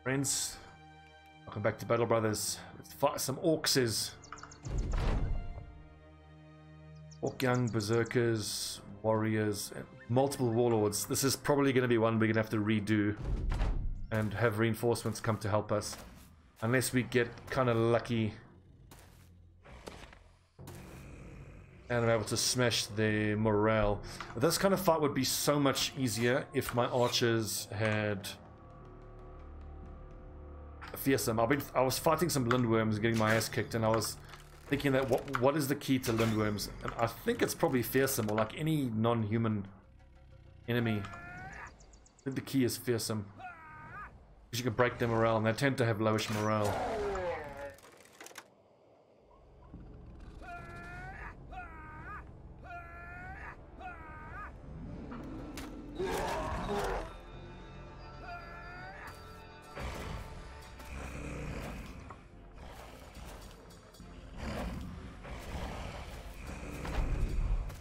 Friends, welcome back to Battle Brothers. Let's fight some orcs. Orc young, berserkers, warriors, and multiple warlords. This is probably going to be one we're going to have to redo and have reinforcements come to help us. Unless we get kind of lucky and I'm able to smash their morale. This kind of fight would be so much easier if my archers had fearsome. I was fighting some lindworms, getting my ass kicked, and I was thinking that what is the key to lindworms? And I think it's probably fearsome, or like any non-human enemy. I think the key is fearsome, because you can break their morale, and they tend to have lowish morale.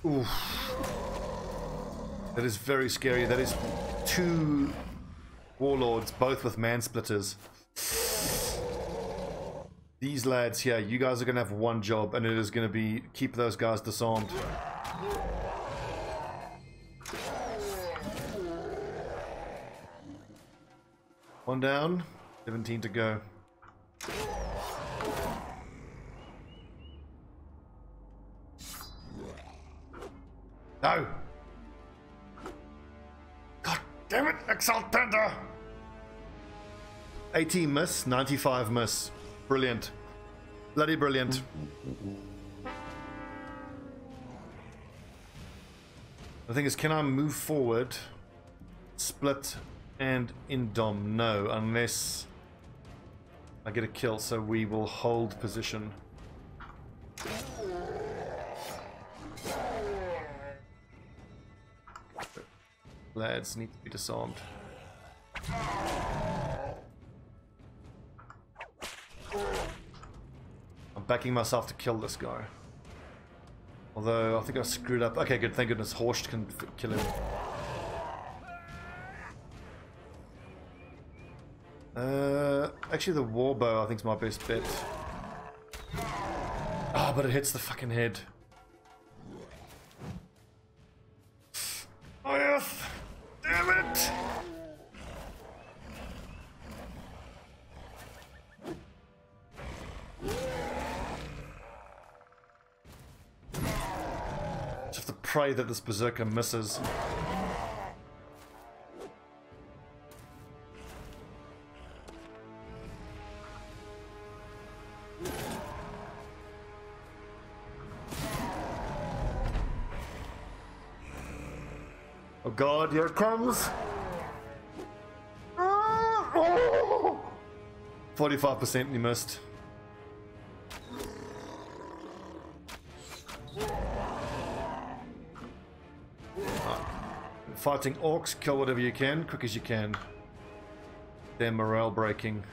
Oof. That is very scary. That is 2 warlords, both with man-splitters. These lads here, you guys are going to have one job, and it is going to be keep those guys disarmed. One down, 17 to go. No! God damn it, Exaltander! 18 miss, 95 miss. Brilliant. Bloody brilliant. The thing is, can I move forward, split, and indom? No, unless I get a kill, so we will hold position. Lads need to be disarmed. I'm backing myself to kill this guy. Although I think I screwed up. Okay, good. Thank goodness Horst can kill him. Actually, the warbow I think is my best bet. Oh, but it hits the fucking head. Oh yes! Damn it! Just have to pray that this berserker misses. Oh God, here it comes! 45% you missed. Fighting orcs, kill whatever you can, quick as you can. They're morale breaking.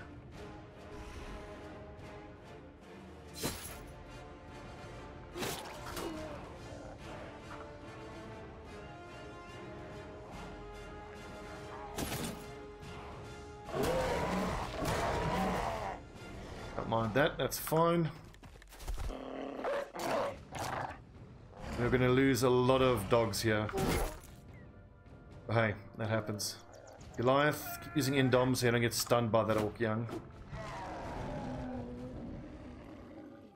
Don't mind that, that's fine. We're going to lose a lot of dogs here. But hey, that happens. Goliath, keep using indoms so you don't get stunned by that orc young.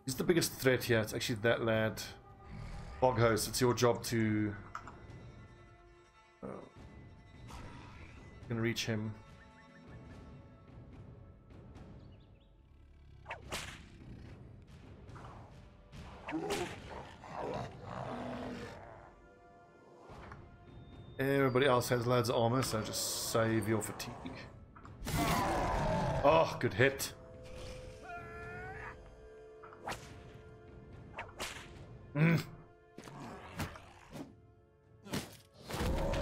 He's the biggest threat here. It's actually that lad. Boghost, it's your job to... You can reach him. Everybody else has loads of armor, so just save your fatigue. Oh, good hit. Yeah,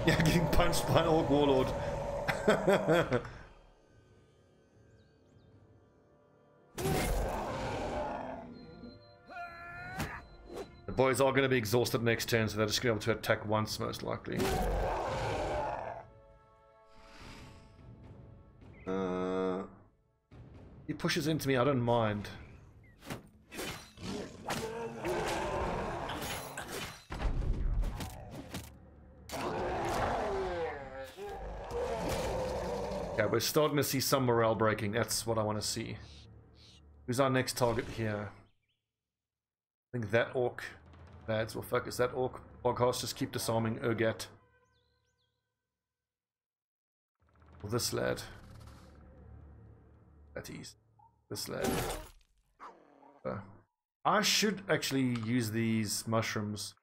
getting punched by an orc warlord. The boys are going to be exhausted next turn, so they're just going to be able to attack once, most likely. He pushes into me, I don't mind. Okay, we're starting to see some morale breaking. That's what I want to see. Who's our next target here? I think that orc. Lads, we'll focus that orc. Boghouse, just keep disarming Urgat. Or this lad. That is. This lad. I should actually use these mushrooms.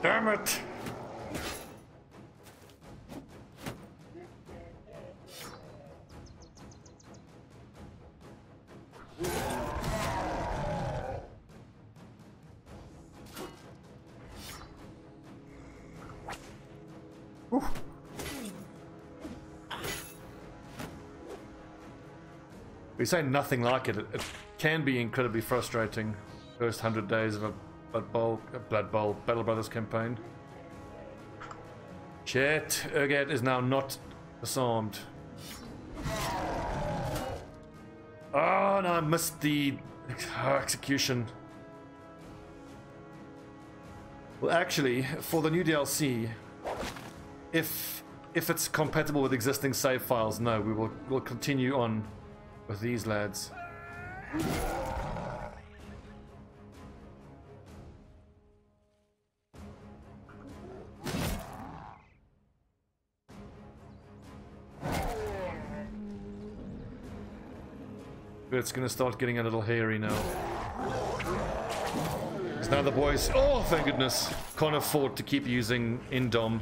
Damn it! Whew. We say nothing like it. It can be incredibly frustrating. First 100 days of a Blood Bowl Battle Brothers campaign. Shit, Urgat is now not disarmed. Oh no, I missed the execution. Well, actually, for the new DLC, if it's compatible with existing save files, no, we'll continue on with these lads. It's gonna start getting a little hairy now. Because now the boys, oh thank goodness, can't afford to keep using Indom.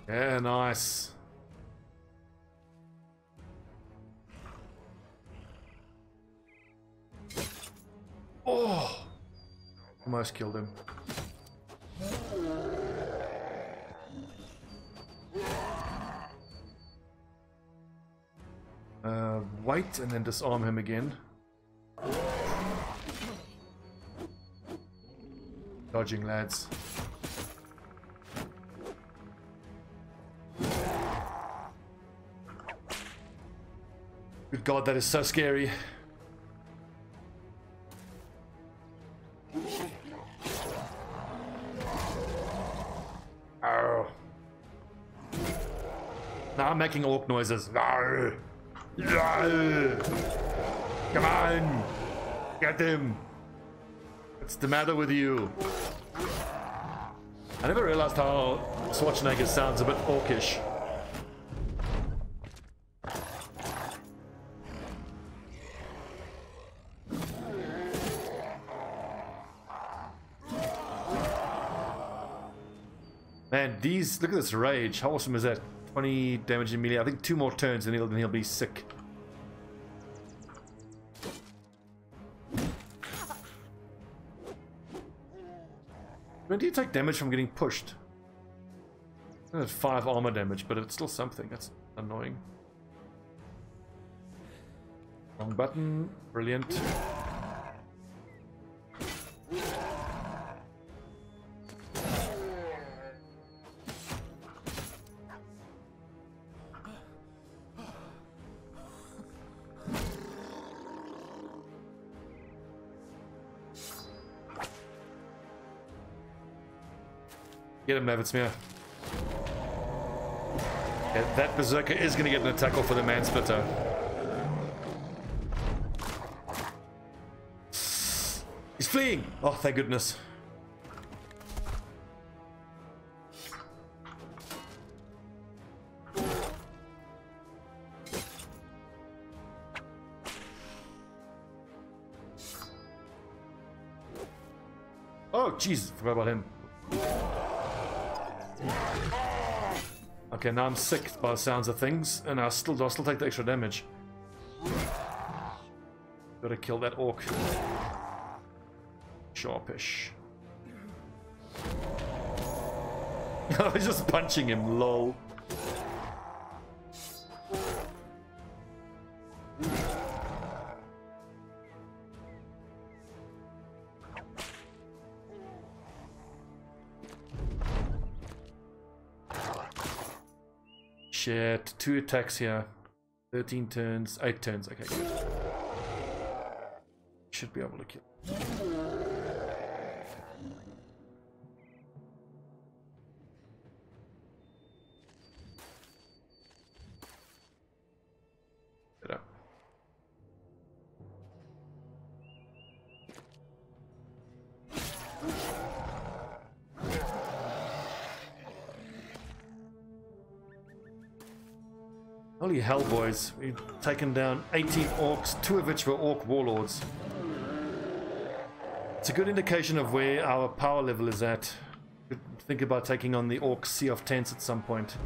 Yeah, nice. Oh, almost killed him. Wait and then disarm him again. Dodging, lads. Good God, that is so scary. Oh. Now I'm making orc noises. No. No. Come on. Get him. What's the matter with you? I never realized how Schwarzenegger sounds a bit orcish. Man, these, look at this rage. How awesome is that? 20 damage immediately. I think 2 more turns and he'll be sick. When do you take damage from getting pushed? I had 5 armor damage, but it's still something. That's annoying. Wrong button. Brilliant. Get him, Mavitsmere. Yeah, that Berserker is going to get an attack off for the Mansplitter. He's fleeing! Oh, thank goodness. Oh, jeez, forgot about him. Okay, now I'm sick by the sounds of things, and I'll still take the extra damage. Gotta kill that orc. Sharpish. I was just punching him, lol. Shit, 2 attacks here. 13 turns, 8 turns. Okay, good. Should be able to kill. Better. Holy hell, boys. We've taken down 18 orcs, 2 of which were orc warlords. It's a good indication of where our power level is at. Could think about taking on the orc Sea of Tents at some point.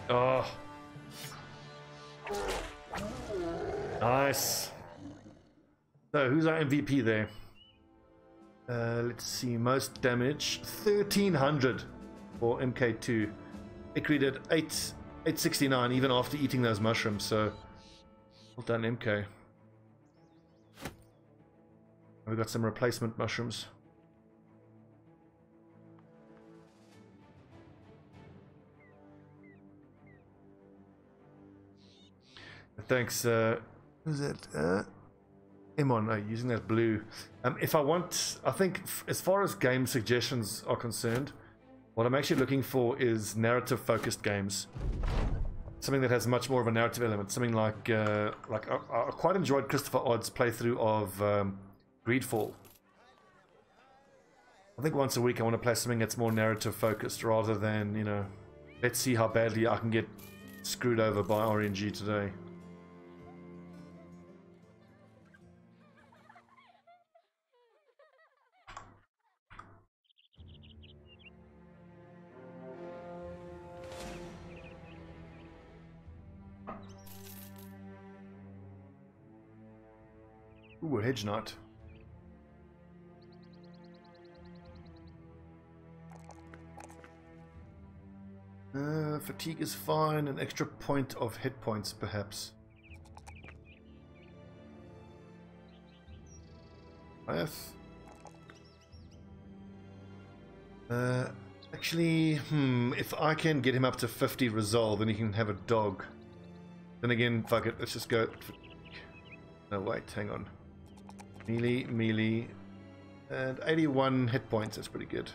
Oh. Nice. So, who's our MVP there? Let's see. Most damage. 1300 for MK2. Ikri did 869 even after eating those mushrooms. So, well done, MK. We've got some replacement mushrooms. Thanks, who's that? Emon, using that blue. If I want, I think as far as game suggestions are concerned, what I'm actually looking for is narrative focused games. Something that has much more of a narrative element. Something like I quite enjoyed Christopher Odd's playthrough of Greedfall. I think once a week I want to play something that's more narrative focused rather than, you know, let's see how badly I can get screwed over by RNG today. Ooh, a hedge knot. Fatigue is fine. An extra point of hit points, perhaps. Actually, if I can get him up to 50 resolve, then he can have a dog. Then again, fuck it. Let's just go. No, wait, hang on. Melee, melee, and 81 hit points. That's pretty good.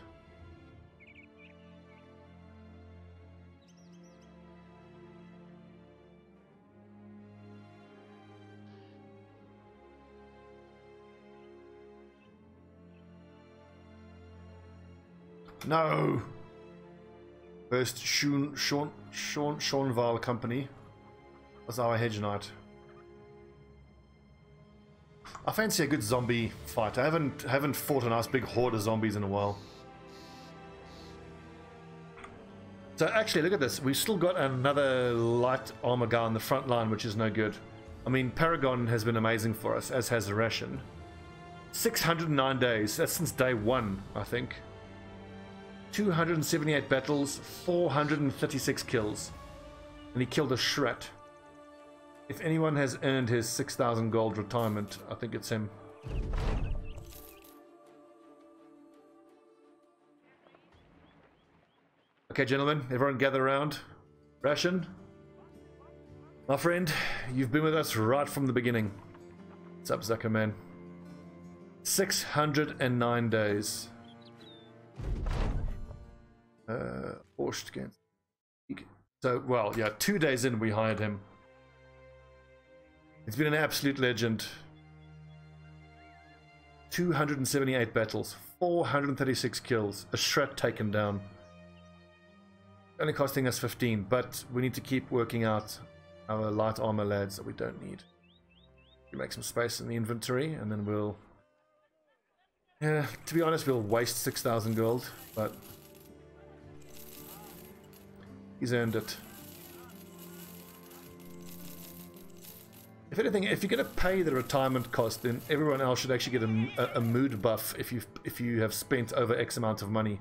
No. First, Seanval Company was our hedge knight. I fancy a good zombie fight. I haven't fought a nice big horde of zombies in a while. So actually, look at this. We've still got another light armor guy on the front line, which is no good. I mean, Paragon has been amazing for us, as has Ration. 609 days. That's since day 1, I think. 278 battles, 436 kills. And he killed a shred. If anyone has earned his 6,000 gold retirement, I think it's him. Okay, gentlemen, everyone gather around. Ration, my friend, you've been with us right from the beginning. What's up, Zucker man? 609 days. So, well, yeah, 2 days in we hired him. It's been an absolute legend. 278 battles, 436 kills, a shred taken down. Only costing us 15, but we need to keep working out our light armor lads that we don't need. We make some space in the inventory, and then we'll... Yeah, to be honest, we'll waste 6,000 gold, but... he's earned it. If anything, if you're going to pay the retirement cost, then everyone else should actually get a mood buff if you have spent over X amount of money.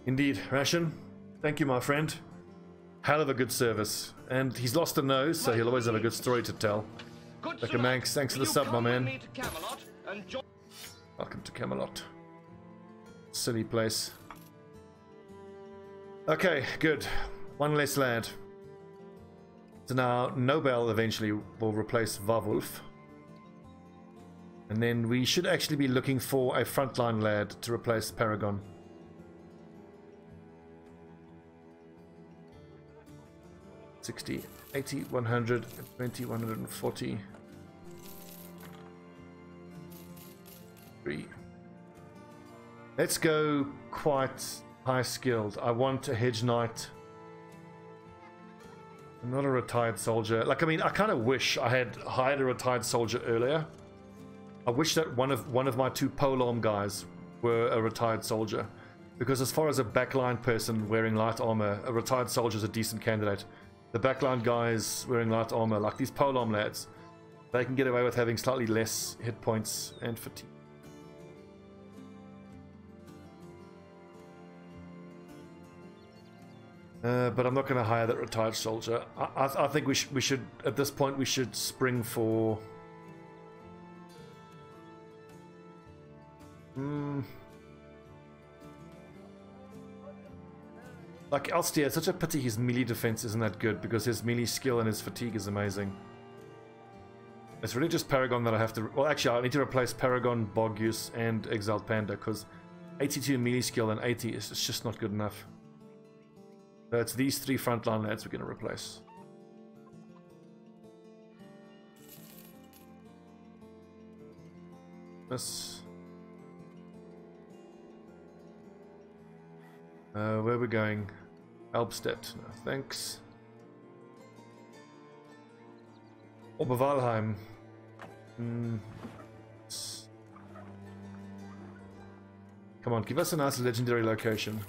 Indeed, Ration. Thank you, my friend. Hell of a good service. And he's lost a nose, so he'll always have a good story to tell. Dr. Manx, thanks for the sub, my man. Welcome to Camelot. Silly place. Okay, good. One less lad. So now Nobel eventually will replace Vavulf. And then we should actually be looking for a frontline lad to replace Paragon. 60, 80, 100, 20, 140. 3. Let's go quite high skilled. I want a hedge knight. I'm not a retired soldier. Like, I mean, I kind of wish I had hired a retired soldier earlier. I wish that one of my 2 polearm guys were a retired soldier. Because as far as a backline person wearing light armor, a retired soldier is a decent candidate. The backline guys wearing light armor, like these polearm lads, they can get away with having slightly less hit points and fatigue. But I'm not going to hire that retired soldier. I think we should at this point we should spring for. Like Elstier, it's such a pity his melee defense isn't that good because his melee skill and his fatigue is amazing. It's really just Paragon that I have to. Well, actually, I need to replace Paragon, Bogus, and Exiled Panda because 82 melee skill and 80 is just not good enough. So it's these 3 frontline lads we're going to replace. This. Where are we going? Albstedt. No, thanks. Oberwalheim. Come on, give us a nice legendary location.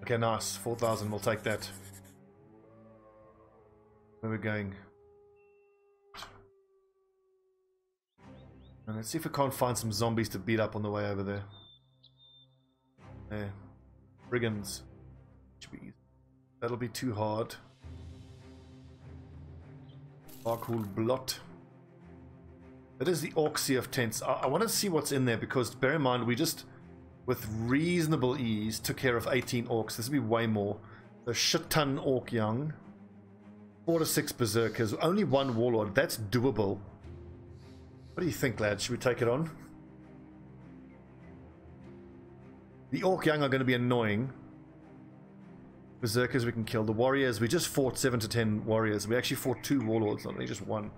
Okay, nice. 4,000, we'll take that. Where are we going? And let's see if we can't find some zombies to beat up on the way over there. There. Brigands. That'll be too hard. Barkul Blot. That is the Orc Sea of Tents. I want to see what's in there because bear in mind we just, with reasonable ease, took care of 18 orcs. This will be way more. A shit ton orc young. 4 to 6 berserkers. Only 1 warlord. That's doable. What do you think, lads? Should we take it on? The orc young are going to be annoying. Berserkers we can kill. The warriors, we just fought 7 to 10 warriors. We actually fought 2 warlords, not only just 1.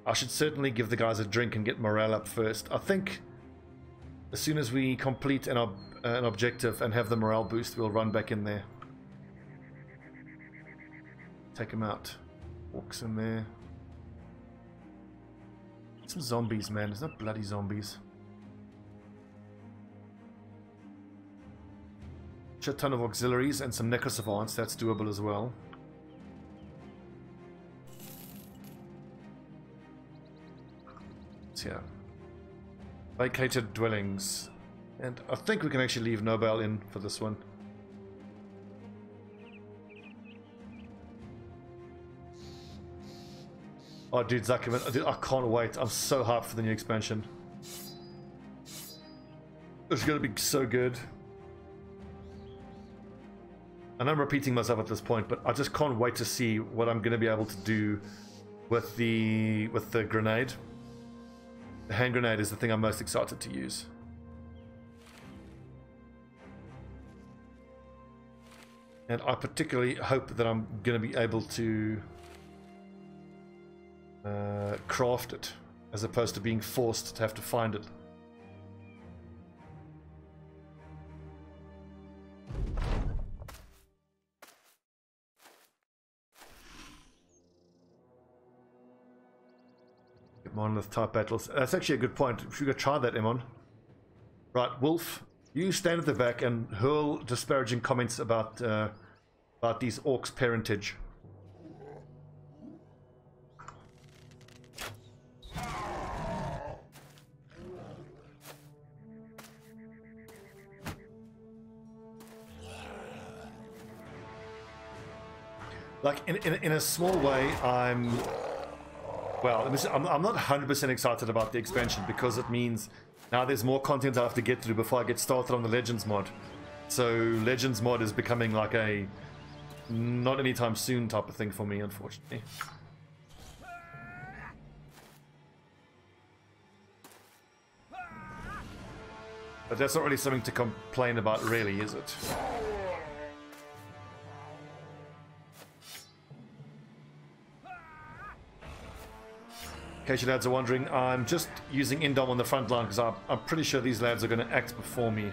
I should certainly give the guys a drink and get morale up first. I think as soon as we complete an objective and have the morale boost, we'll run back in there. Take them out. Orcs in there. Some zombies, man. There's not bloody zombies. A ton of auxiliaries and some necrosavants. That's doable as well. It's here. Vacated dwellings. And I think we can actually leave Nobel in for this one. Oh, dude, Zuckerman, dude, I can't wait. I'm so hyped for the new expansion. It's going to be so good. And I'm repeating myself at this point, but I just can't wait to see what I'm going to be able to do with the grenade. The hand grenade is the thing I'm most excited to use. And I particularly hope that I'm going to be able to craft it, as opposed to being forced to have to find it. Monolith type battles. That's actually a good point. We should try that, Emon. Right, Wolf, you stand at the back and hurl disparaging comments about these orcs' parentage. Like, in a small way, I'm not 100% excited about the expansion because it means now there's more content I have to get through before I get started on the Legends mod. So Legends mod is becoming like a not anytime soon type of thing for me, unfortunately. But that's not really something to complain about, really, is it? In case you lads are wondering, I'm just using Indom on the front line because I'm pretty sure these lads are going to act before me.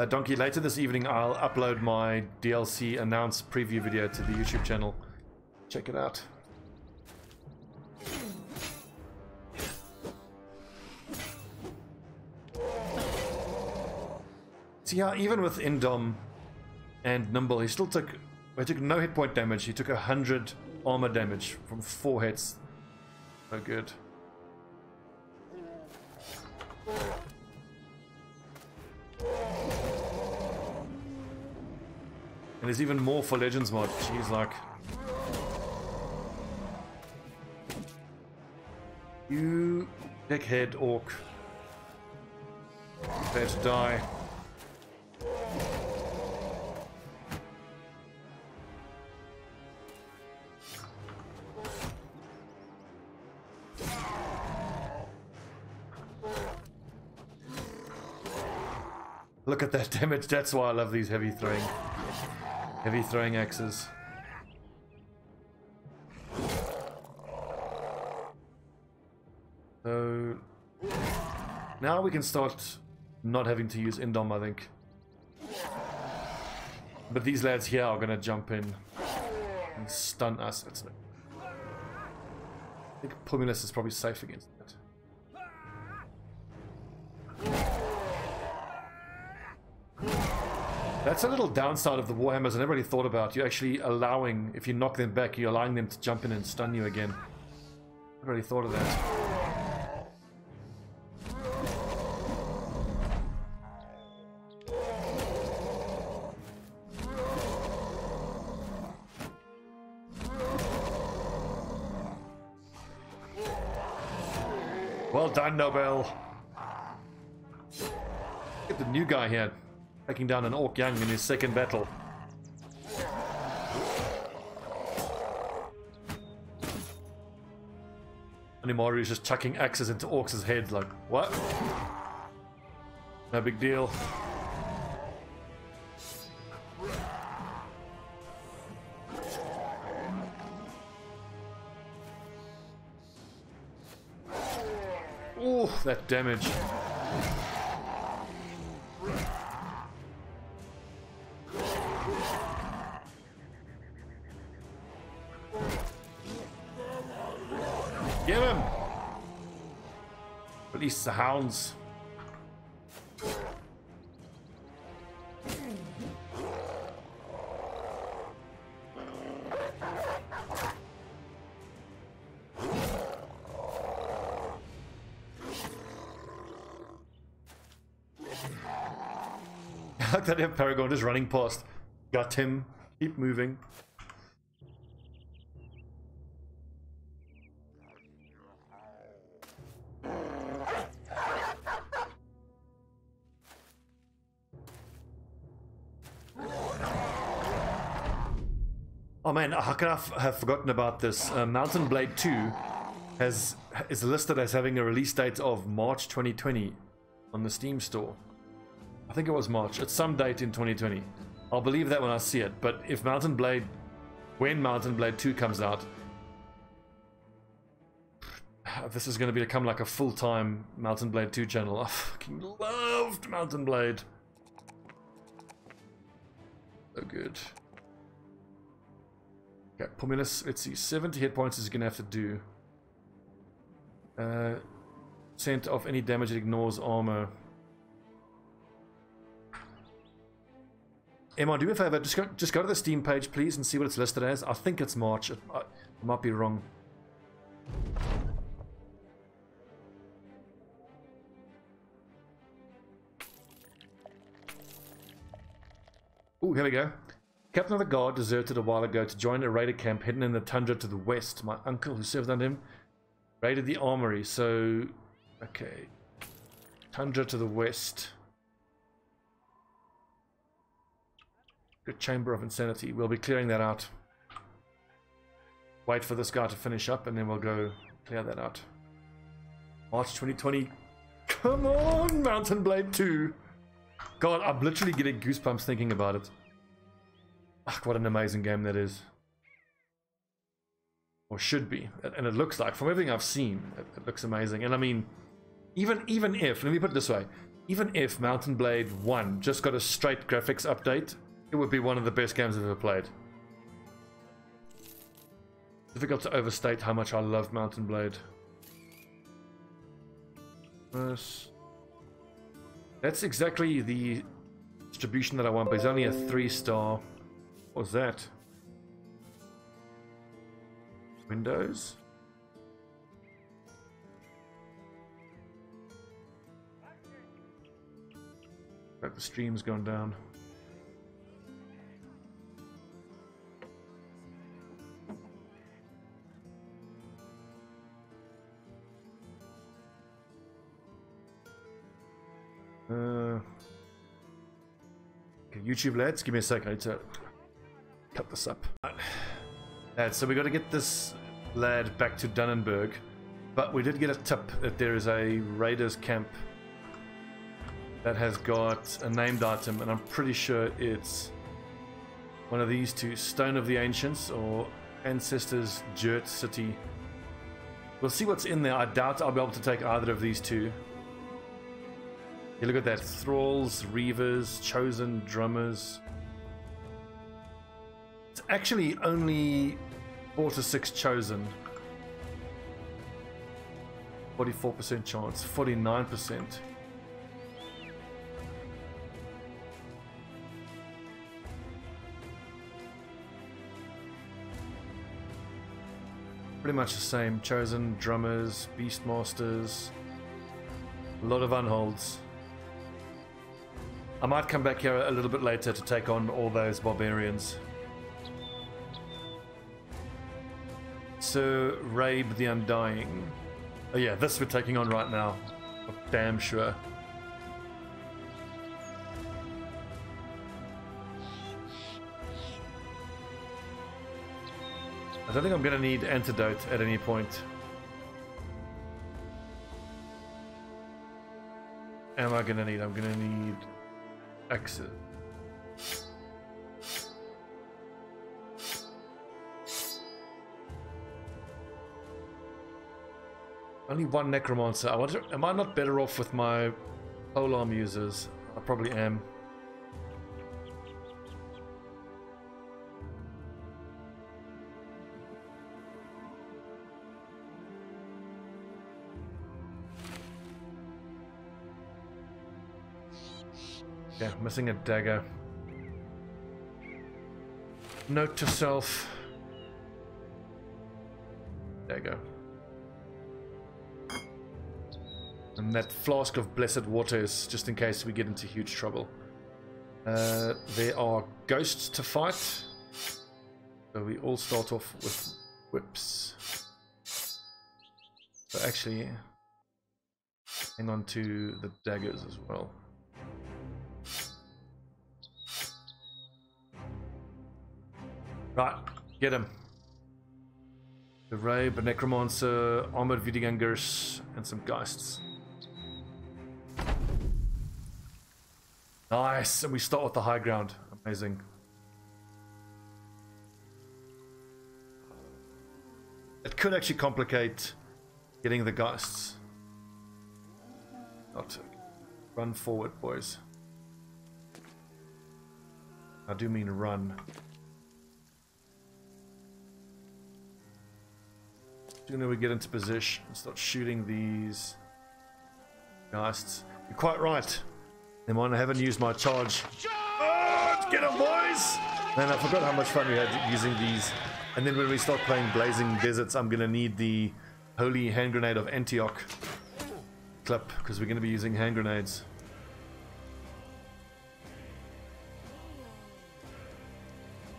Donkey, later this evening I'll upload my DLC announce preview video to the YouTube channel. Check it out. So yeah, even with Indom and Nimble, he took no hit point damage. He took 100 armor damage from 4 hits. So good. And there's even more for Legends mod. Jeez, like, you dickhead orc, prepare to die. Look at that damage. That's why I love these heavy throwing axes. So now we can start not having to use Indom, I think. But these lads here are gonna jump in and stun us. I think Pumulus is probably safe against that. That's a little downside of the Warhammers I never really thought about. You're actually allowing, if you knock them back, you're allowing them to jump in and stun you again. Never really thought of that. Well done, Nobel. Look at the new guy here, taking down an Orc Young in his second battle. Animori is just chucking axes into Orcs' heads like, what? No big deal. Ooh, that damage. Get him! Release the hounds. I like that Paragon just running past. Got him. Keep moving. Oh man, how can I have forgotten about this? Mountain Blade 2 is listed as having a release date of March 2020 on the Steam store. I think it was March. It's some date in 2020. I'll believe that when I see it. But if when Mountain Blade 2 comes out, this is going to become like a full-time Mountain Blade 2 channel. I fucking loved Mountain Blade. So good. Okay, Pomulus, let's see. 70 hit points is gonna have to do. Percent of any damage it ignores armor. Emma, do me a favor, just go to the Steam page, please, and see what it's listed as. I think it's March. I might be wrong. Oh, here we go. Captain of the Guard deserted a while ago to join a raider camp hidden in the tundra to the west. My uncle, who served under him, raided the armory. So, okay. Tundra to the west. Good Chamber of Insanity. We'll be clearing that out. Wait for this guy to finish up and then we'll go clear that out. March 2020. Come on, Mountain Blade 2. God, I'm literally getting goosebumps thinking about it. Ah, what an amazing game that is. Or should be. And it looks like, from everything I've seen, it looks amazing. And I mean, even if, let me put it this way, even if Mountain Blade 1 just got a straight graphics update, it would be one of the best games I've ever played. Difficult to overstate how much I love Mountain Blade. That's exactly the distribution that I want, but it's only a 3-star. What was that? Windows? Like the stream's gone down. Okay, YouTube lads, give me a second. I need to cut this up. Lads, so we got to get this lad back to Dunnenberg, but we did get a tip that there is a raiders camp that has got a named item, and I'm pretty sure it's one of these two: Stone of the Ancients or Ancestors Jurt City. We'll see what's in there. I doubt I'll be able to take either of these two. You look at that: thralls, reavers, chosen, drummers. It's actually only 4 to 6 chosen. 44% chance, 49%. Pretty much the same. Chosen, drummers, beastmasters. A lot of unholds. I might come back here a little bit later to take on all those barbarians. Sir Rabe the Undying. Oh yeah, this we're taking on right now. For damn sure. I don't think I'm going to need antidote at any point. Am I going to need? I'm going to need exit. Only one necromancer. I wonder, am I not better off with my polearm users? I probably am. Yeah, missing a dagger. Note to self. Dagger. And that flask of blessed water is just in case we get into huge trouble. There are ghosts to fight. So we all start off with whips. So actually, hang on to the daggers as well. Right, get him. The Rabe, a Necromancer, Armored Vidingangers, and some Geists. Nice, and we start with the high ground. Amazing. It could actually complicate getting the Geists. Not to run forward, boys. I do mean run. Sooner we get into position and start shooting these geists. You're quite right. They might haven't used my charge. Oh, get them, boys! Man, I forgot how much fun we had using these. And then when we start playing Blazing Deserts, I'm gonna need the Holy Hand Grenade of Antioch clip, because we're gonna be using hand grenades.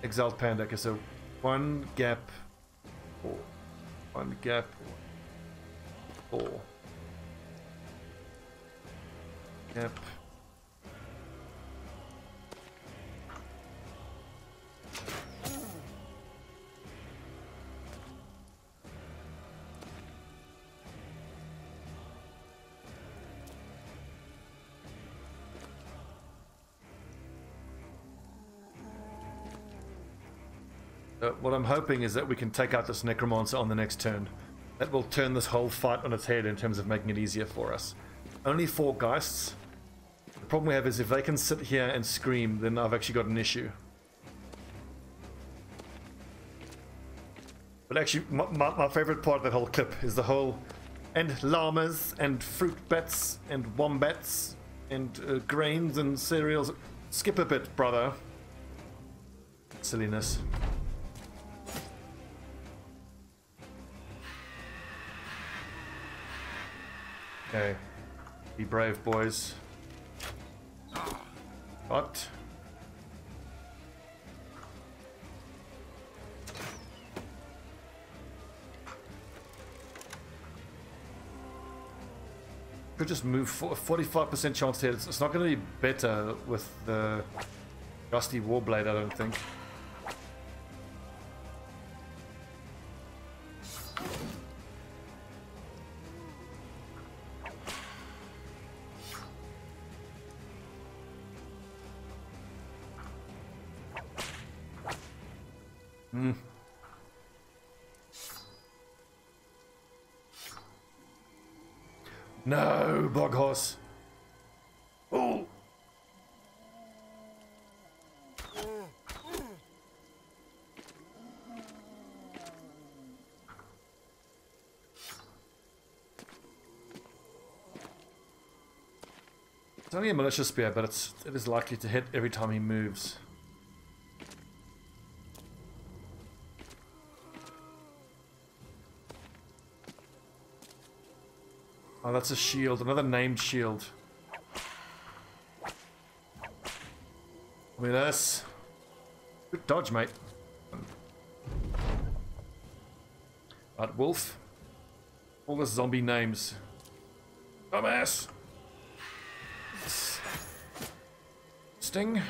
Exalt Panda. Okay, so one gap, 4. One gap, 4. Gap. What I'm hoping is that we can take out this Necromancer on the next turn. That will turn this whole fight on its head in terms of making it easier for us. Only 4 Geists. The problem we have is if they can sit here and scream, then I've actually got an issue. But actually, my favorite part of that whole clip is the whole... And llamas, and fruit bats, and wombats, and grains and cereals. Skip a bit, brother. Silliness. Okay, be brave, boys. What? Could just move 45% chance here. It's not going to be better with the Rusty Warblade, I don't think. No, bog horse. Oh. It's only a malicious spear, but it is likely to hit every time he moves. Oh, that's a shield, another named shield. I mean, that's good dodge, mate. Right, wolf. All the zombie names. Dumbass. Sting.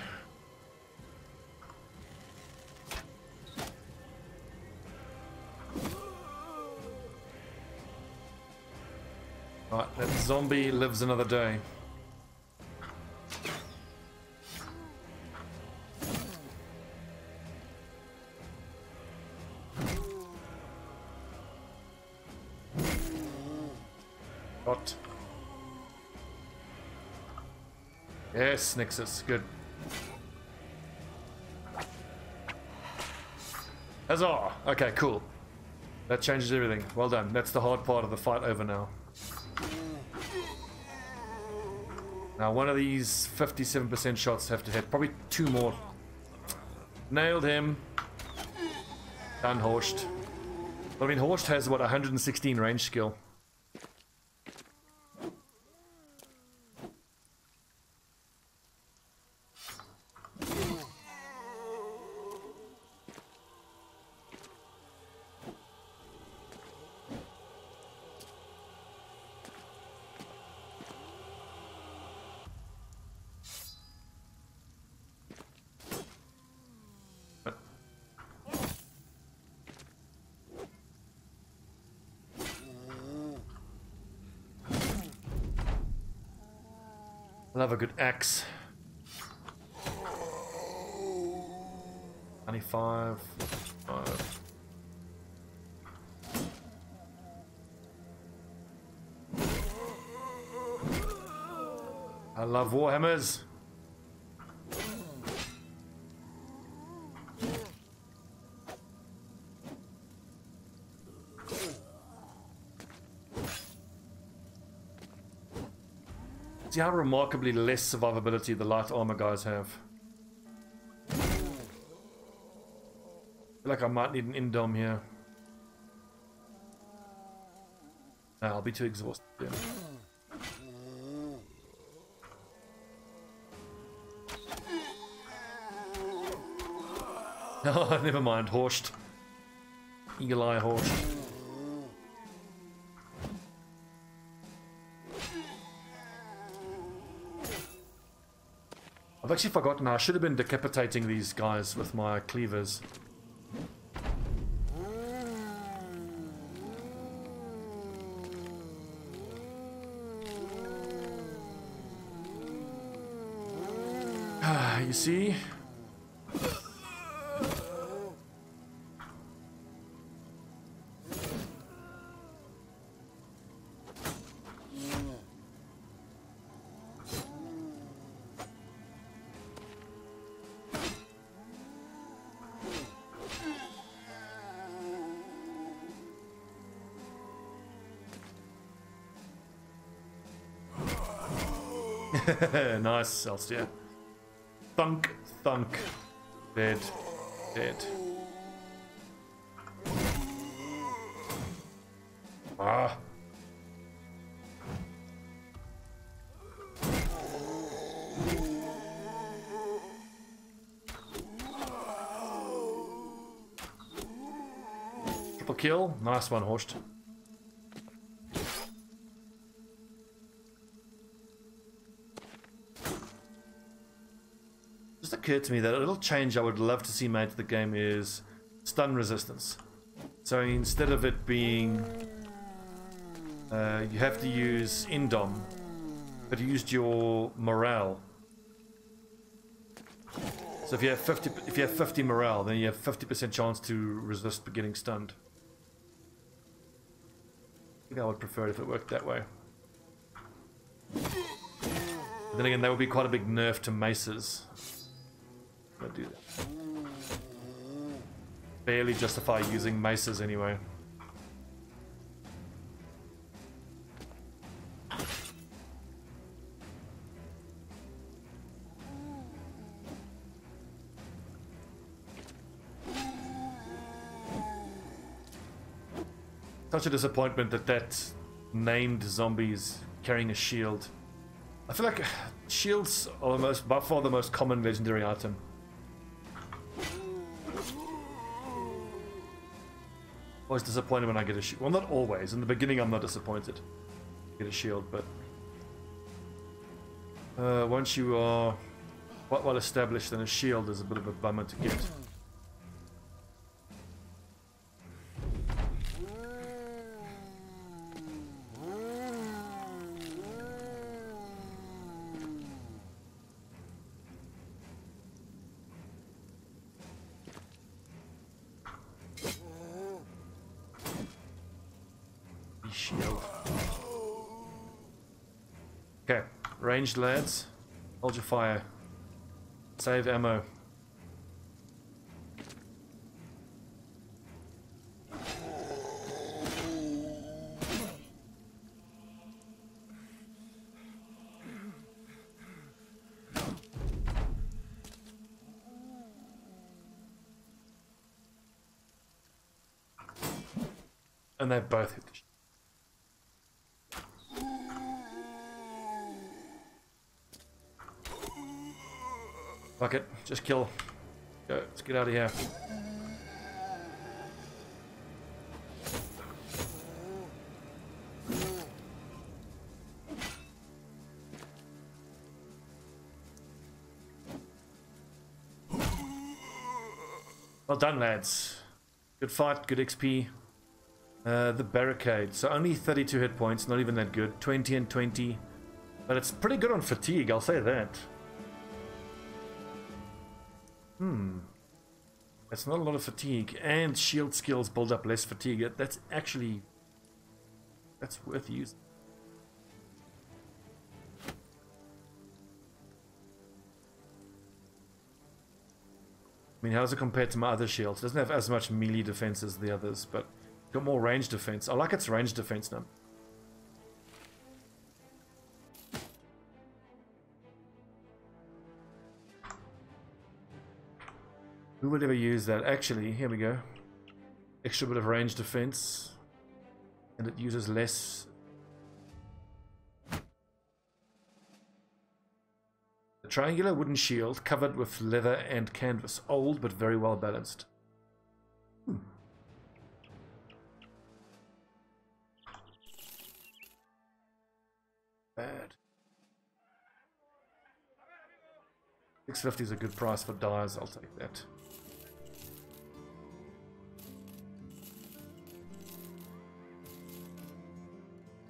Right, that zombie lives another day. What? Yes, Nexus, good. Huzzah! Okay, cool. That changes everything. Well done. That's the hard part of the fight over now. Now one of these 57% shots have to hit. Probably 2 more. Nailed him. Done, Horst. I mean, Horst has, what, 116 range skill. I love a good axe. 95. 5. I love warhammers. See how remarkably less survivability the light armor guys have. I feel like I might need an indom here. No, I'll be too exhausted then. Oh, never mind. Horsed. Eagle eye horsed. I've actually forgotten. I should have been decapitating these guys with my cleavers. You see? Nice, Celestia. Thunk, thunk. Dead, dead. Ah. Triple kill. Nice one, Horst. Occurred to me that a little change I would love to see made to the game is stun resistance. So instead of it being you have to use indom, but you used your morale. So if you have 50 morale, then you have 50% chance to resist getting stunned. I think I would prefer it if it worked that way. But then again, that would be quite a big nerf to maces. I'll do that. Barely justify using maces anyway. Such a disappointment that that named zombie is carrying a shield. I feel like shields are by far the most common legendary item. Always disappointed when I get a shield. Well, not always. In the beginning, I'm not disappointed. Get a shield, but once you are quite well established, then a shield is a bit of a bummer to get. Okay, ranged lads, hold your fire, save ammo. And they both hit the fuck it, just kill. Go, let's get out of here. Well done, lads. Good fight, good XP. The barricade. So only 32 hit points, not even that good. 20 and 20. But it's pretty good on fatigue, I'll say that. That's not a lot of fatigue. And shield skills build up less fatigue. That's actually... that's worth using. I mean, how does it compare to my other shields? It doesn't have as much melee defense as the others, but got more range defense. I like its range defense now. Who would ever use that? Actually, here we go. Extra bit of range defense. And it uses less. A triangular wooden shield covered with leather and canvas. Old but very well balanced. Bad. 650 is a good price for dyes. I'll take that.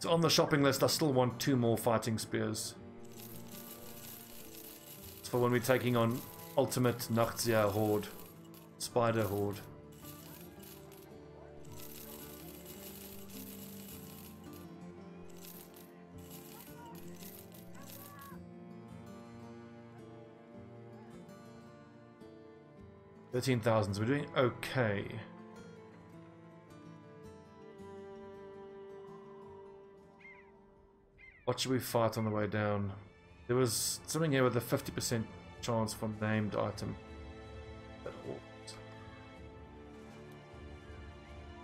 So on the shopping list, I still want 2 more fighting spears. It's for when we're taking on ultimate Nachtsia horde, spider horde. $13,000, so we're doing okay. What should we fight on the way down? There was something here with a 50% chance for named item.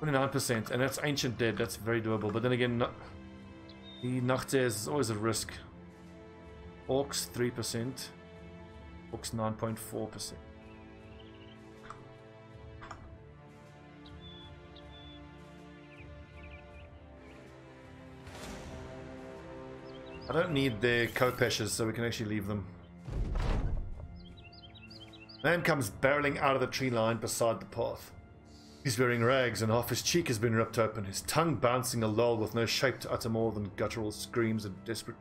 29%, and that's Ancient Dead, that's very doable. But then again, the Nachtzer is always a risk. Orcs 3%, Orcs 9.4%. I don't need their kopeshes, so we can actually leave them. Man comes barreling out of the tree line beside the path. He's wearing rags and half his cheek has been ripped open, his tongue bouncing a lull with no shape to utter more than guttural screams and desperate.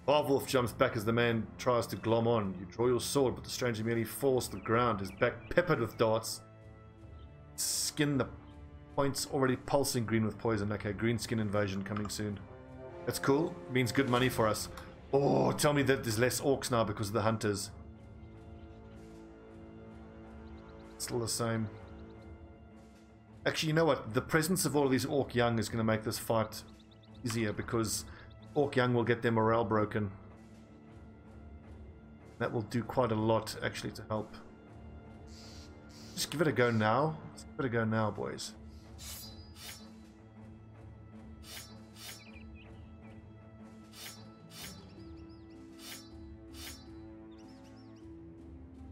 Barwolf jumps back as the man tries to glom on. You draw your sword, but the stranger merely falls to the ground, his back peppered with darts. Skin, the points already pulsing green with poison. Okay, green skin invasion coming soon. That's cool. Means good money for us. Oh, tell me that there's less orcs now because of the hunters. Still the same. Actually, you know what? The presence of all of these orc young is going to make this fight easier because orc young will get their morale broken. That will do quite a lot, actually, to help. Just give it a go now. Let's give it a go now, boys.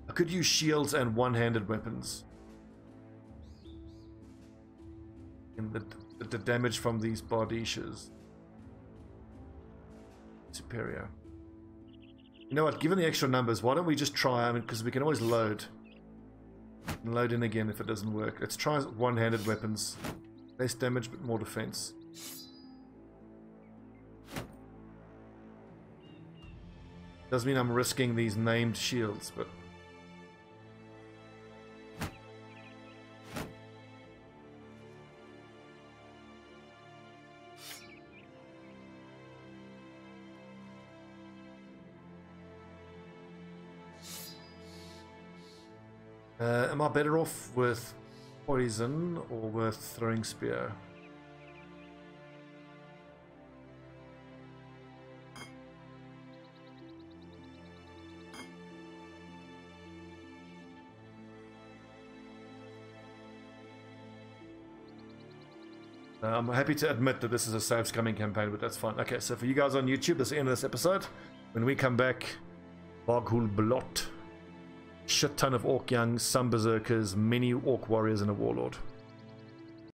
I could use shields and one-handed weapons. And the damage from these bardishas. Superior. You know what? Given the extra numbers, why don't we just try? I mean, because we can always load. And load in again if it doesn't work. Let's try one-handed weapons. Less damage, but more defense. Does mean I'm risking these named shields, but... am I better off with poison or with throwing spear? I'm happy to admit that this is a save scumming campaign, but that's fine. Okay, so for you guys on YouTube, that's the end of this episode. When we come back, Barghul Blot. Shit ton of orc young, some berserkers, many orc warriors, and a warlord.